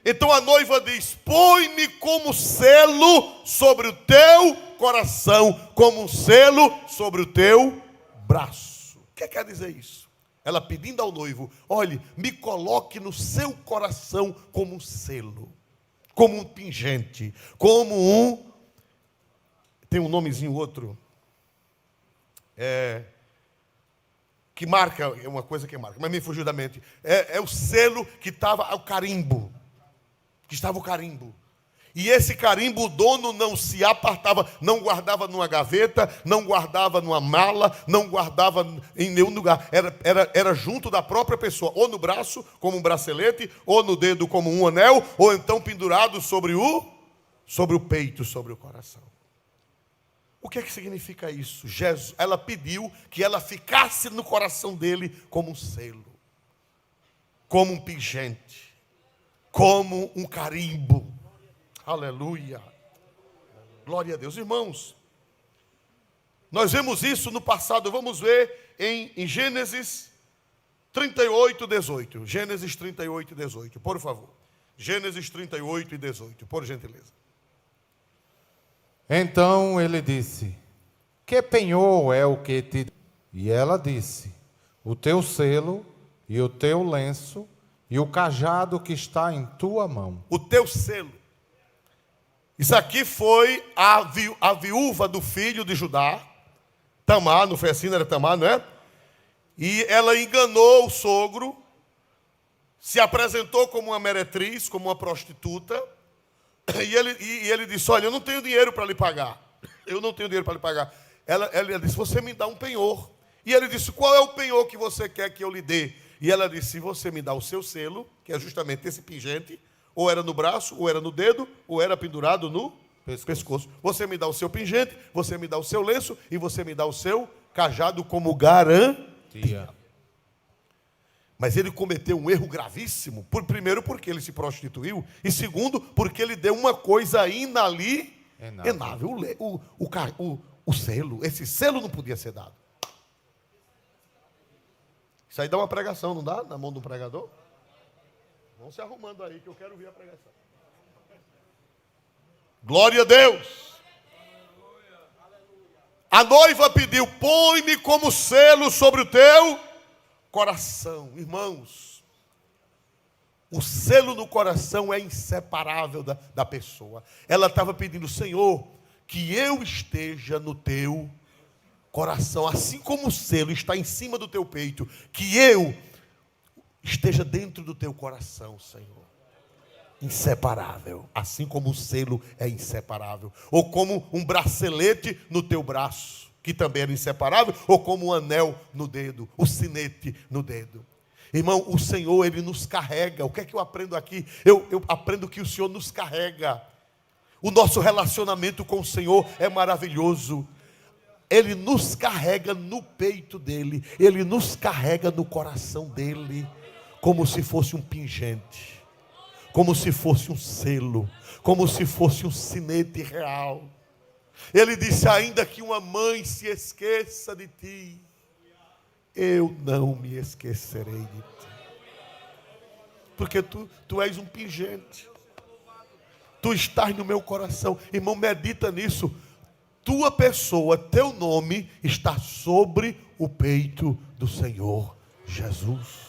Então a noiva diz: põe-me como selo sobre o teu coração, como um selo sobre o teu braço. O que quer dizer isso? Ela pedindo ao noivo: olhe, me coloque no seu coração como um selo, como um pingente, como um... Tem um nomezinho outro. Que marca, é uma coisa que marca, mas me fugiu da mente. É o selo que estava, o carimbo. Que estava o carimbo. E esse carimbo o dono não se apartava, não guardava numa gaveta, não guardava numa mala, não guardava em nenhum lugar. Era junto da própria pessoa, ou no braço, como um bracelete, ou no dedo, como um anel, ou então pendurado sobre o peito, sobre o coração. O que é que significa isso? Ela pediu que ela ficasse no coração dele como um selo, como um pingente, como um carimbo. Aleluia. Glória a Deus. Irmãos, nós vemos isso no passado. Vamos ver em Gênesis 38, 18. Gênesis 38, 18, por favor. Gênesis 38 e 18, por gentileza. Então ele disse: que penhor é o que te... E ela disse: o teu selo e o teu lenço e o cajado que está em tua mão. O teu selo. Isso aqui foi a viúva do filho de Judá, Tamar, não foi assim, não era Tamar, não é? E ela enganou o sogro, se apresentou como uma meretriz, como uma prostituta, e ele disse: olha, eu não tenho dinheiro para lhe pagar. Eu não tenho dinheiro para lhe pagar. Ela disse: você me dá um penhor. E ele disse: qual é o penhor que você quer que eu lhe dê? E ela disse: se você me dá o seu selo, que é justamente esse pingente, ou era no braço, ou era no dedo, ou era pendurado no pescoço. Você me dá o seu pingente, você me dá o seu lenço, e você me dá o seu cajado como garantia. Mas ele cometeu um erro gravíssimo. Primeiro, porque ele se prostituiu. E segundo, porque ele deu uma coisa inalienável. O selo. Esse selo não podia ser dado. Isso aí dá uma pregação, não dá? Na mão de um pregador? Vão se arrumando aí, que eu quero ouvir a pregação. Glória a Deus. A noiva pediu: põe-me como selo sobre o teu coração. Irmãos, o selo no coração é inseparável da pessoa. Ela estava pedindo: Senhor, que eu esteja no teu coração, assim como o selo está em cima do teu peito, que eu esteja dentro do teu coração, Senhor. Inseparável, assim como o selo é inseparável, ou como um bracelete no teu braço, que também era inseparável, ou como um anel no dedo, o sinete no dedo. Irmão, o Senhor, Ele nos carrega. O que é que eu aprendo aqui? Eu aprendo que o Senhor nos carrega. O nosso relacionamento com o Senhor é maravilhoso. Ele nos carrega no peito dEle, Ele nos carrega no coração dEle, como se fosse um pingente, como se fosse um selo, como se fosse um sinete real. Ele disse: ainda que uma mãe se esqueça de ti, eu não me esquecerei de ti. Porque tu és um pingente. Tu estás no meu coração. Irmão, medita nisso. Tua pessoa, teu nome está sobre o peito do Senhor Jesus.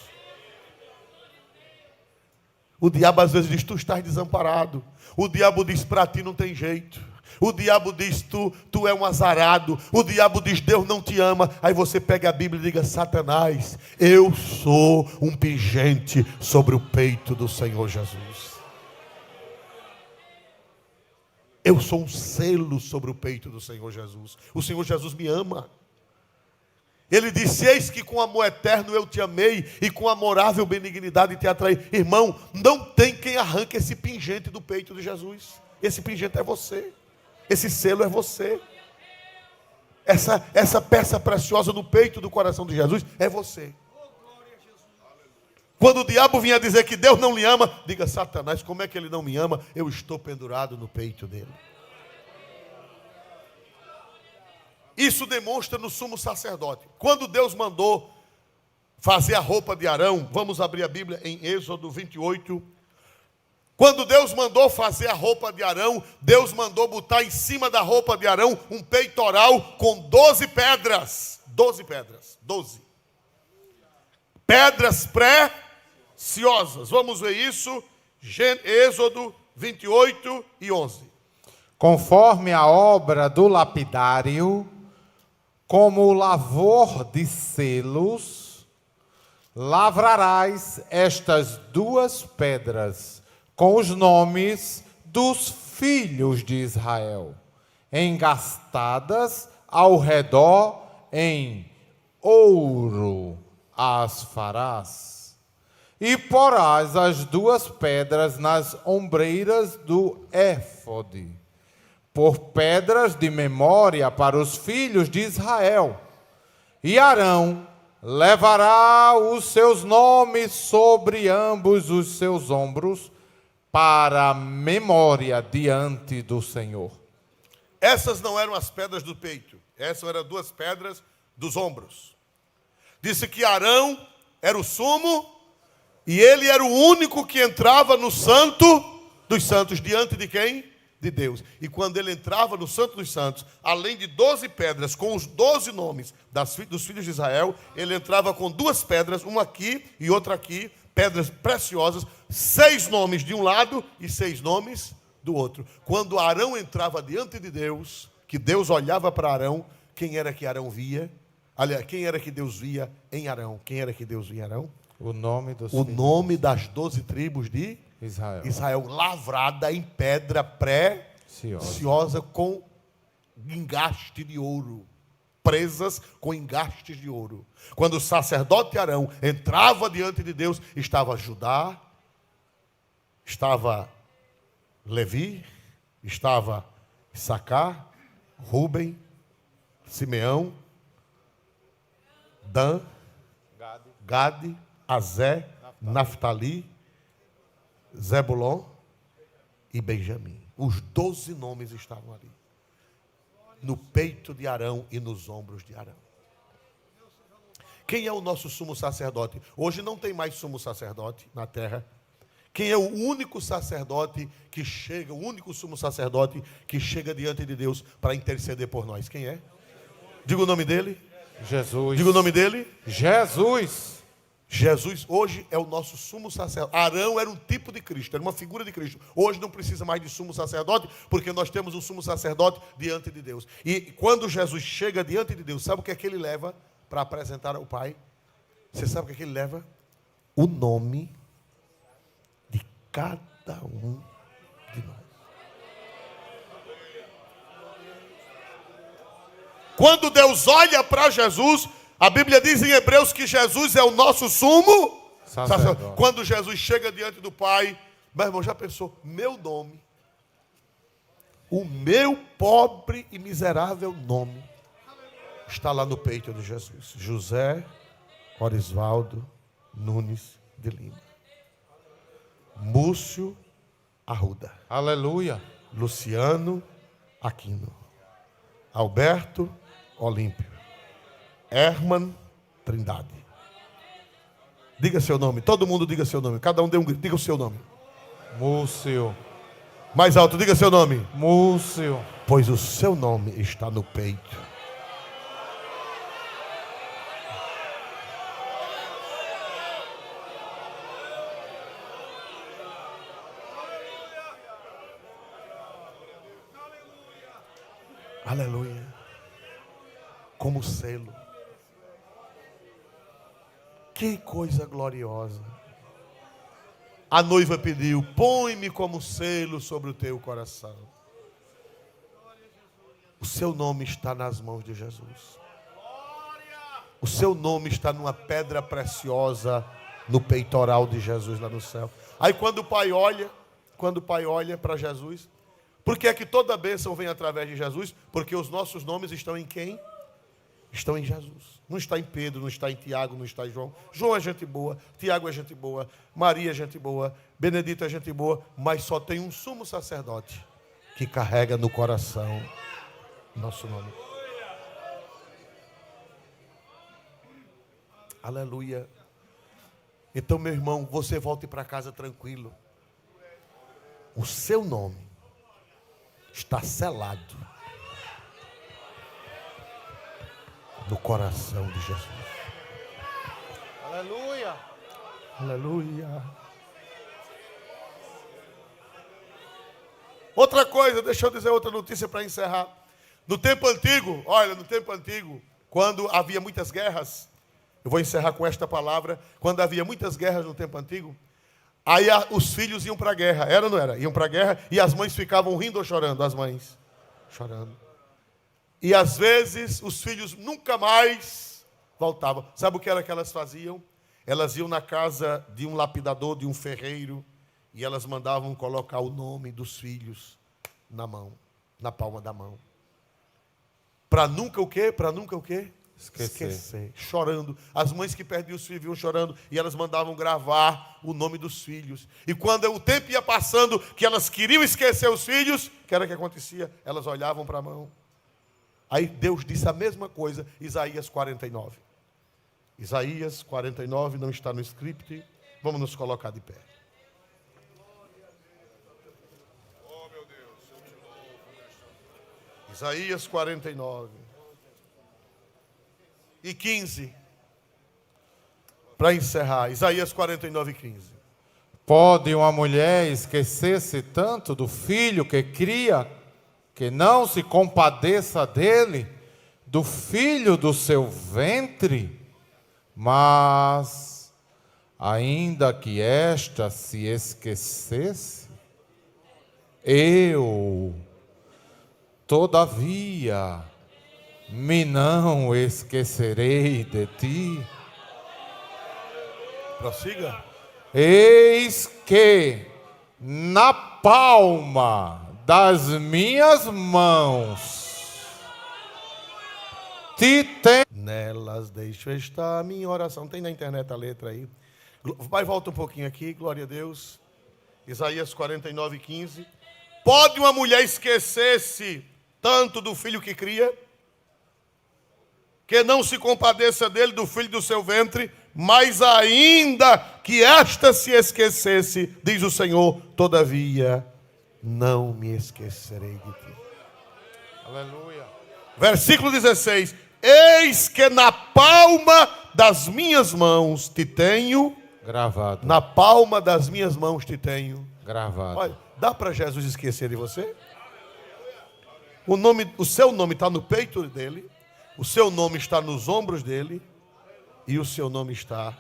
O diabo às vezes diz: tu estás desamparado. O diabo diz: para ti não tem jeito. O diabo diz: tu é um azarado. O diabo diz: Deus não te ama. Aí você pega a Bíblia e diga: Satanás, eu sou um pingente sobre o peito do Senhor Jesus. Eu sou um selo sobre o peito do Senhor Jesus. O Senhor Jesus me ama. Ele disse: eis que com amor eterno eu te amei, e com amorável benignidade te atraí. Irmão, não tem quem arranque esse pingente do peito de Jesus. Esse pingente é você. Esse selo é você. essa peça preciosa no peito do coração de Jesus é você. Quando o diabo vinha dizer que Deus não lhe ama, diga: Satanás, como é que ele não me ama? Eu estou pendurado no peito dele. Isso demonstra no sumo sacerdote. Quando Deus mandou fazer a roupa de Arão, vamos abrir a Bíblia em Êxodo 28. Quando Deus mandou fazer a roupa de Arão, Deus mandou botar em cima da roupa de Arão um peitoral com 12 pedras. 12 pedras. 12. Pedras preciosas. Vamos ver isso. Êxodo 28 e 11. Conforme a obra do lapidário, como o lavor de selos, lavrarás estas 2 pedras com os nomes dos filhos de Israel, engastadas ao redor em ouro as farás. E porás as 2 pedras nas ombreiras do éfode, por pedras de memória para os filhos de Israel. E Arão levará os seus nomes sobre ambos os seus ombros, para a memória diante do Senhor. Essas não eram as pedras do peito. Essas eram 2 pedras dos ombros. Disse que Arão era o sumo, e ele era o único que entrava no santo dos santos. Diante de quem? De Deus. E quando ele entrava no santo dos santos, além de 12 pedras com os 12 nomes dos filhos de Israel, ele entrava com 2 pedras, uma aqui e outra aqui, pedras preciosas, 6 nomes de um lado e 6 nomes do outro. Quando Arão entrava diante de Deus, que Deus olhava para Arão, quem era que Arão via? Aliás, quem era que Deus via em Arão? Quem era que Deus via em Arão? O nome nome das 12 tribos de Israel, lavrada em pedra preciosa com engaste de ouro. Presas com engastes de ouro. Quando o sacerdote Arão entrava diante de Deus, estava Judá, estava Levi, estava Issacar, Rúben, Simeão, Dan, Gade, Azé, Naftali, Zebulon e Benjamim. Os 12 nomes estavam ali, no peito de Arão e nos ombros de Arão. Quem é o nosso sumo sacerdote? Hoje não tem mais sumo sacerdote na terra. Quem é o único sacerdote que chega, o único sumo sacerdote que chega diante de Deus para interceder por nós? Quem é? Diga o nome dele. Jesus. Diga o nome dele. Jesus. Jesus hoje é o nosso sumo sacerdote. Arão era um tipo de Cristo, era uma figura de Cristo. Hoje não precisa mais de sumo sacerdote, porque nós temos um sumo sacerdote diante de Deus. E quando Jesus chega diante de Deus, sabe o que é que ele leva para apresentar ao Pai? Você sabe o que é que ele leva? O nome de cada um de nós. Quando Deus olha para Jesus, a Bíblia diz em Hebreus que Jesus é o nosso sumo sacerdote. Quando Jesus chega diante do Pai, meu irmão, já pensou? Meu nome, o meu pobre e miserável nome, está lá no peito de Jesus. José Orisvaldo Nunes de Lima. Múcio Arruda. Aleluia. Luciano Aquino. Alberto Olímpio. Herman Trindade. Diga seu nome. Todo mundo diga seu nome. Cada um dê um grito. Diga o seu nome. Múcio. Mais alto. Diga seu nome. Múcio. Pois o seu nome está no peito. Aleluia. Como selo. Que coisa gloriosa. A noiva pediu: põe-me como selo sobre o teu coração. O seu nome está nas mãos de Jesus. O seu nome está numa pedra preciosa no peitoral de Jesus lá no céu. Aí quando o Pai olha para Jesus, por que é que toda bênção vem através de Jesus? Porque os nossos nomes estão em quem? estão em Jesus. Não está em Pedro, não está em Tiago, não está em João. João é gente boa, Tiago é gente boa, Maria é gente boa, Benedito é gente boa, mas só tem um sumo sacerdote que carrega no coração nosso nome. Aleluia. Então, meu irmão, você volte para casa tranquilo. O seu nome está selado no coração de Jesus. Aleluia. Aleluia. Outra coisa, deixa eu dizer outra notícia para encerrar. No tempo antigo, olha, no tempo antigo, quando havia muitas guerras, eu vou encerrar com esta palavra, quando havia muitas guerras no tempo antigo, aí os filhos iam para a guerra, era ou não era? Iam para a guerra e as mães ficavam rindo ou chorando? As mães chorando. E às vezes os filhos nunca mais voltavam. Sabe o que era que elas faziam? Elas iam na casa de um lapidador, de um ferreiro, e elas mandavam colocar o nome dos filhos na mão, na palma da mão. Para nunca o quê? Para nunca o quê? Esquecer. Chorando. As mães que perdiam os filhos iam chorando e elas mandavam gravar o nome dos filhos. E quando o tempo ia passando, que elas queriam esquecer os filhos, o que era que acontecia? Elas olhavam para a mão. Aí Deus disse a mesma coisa, Isaías 49. Isaías 49 não está no script. Vamos nos colocar de pé. Oh, meu Deus, eu te louvo. Isaías 49. E 15. Para encerrar, Isaías 49 e 15. Pode uma mulher esquecer-se tanto do filho que cria, que não se compadeça dele, do filho do seu ventre? Mas, ainda que esta se esquecesse, eu, todavia, me não esquecerei de ti. Prossiga. Eis que na palma das minhas mãos te tenho. Nelas deixo estar a minha oração. Tem na internet a letra aí. Vai, volta um pouquinho aqui, glória a Deus. Isaías 49, 15. Pode uma mulher esquecer-se tanto do filho que cria, que não se compadeça dele, do filho do seu ventre, mas ainda que esta se esquecesse, diz o Senhor, todavia não me esquecerei de ti. Aleluia. Versículo 16. Eis que na palma das minhas mãos te tenho Gravado. Na palma das minhas mãos te tenho Gravado. Olha, dá para Jesus esquecer de você? O seu nome está no peito dele, o seu nome está nos ombros dele, e o seu nome está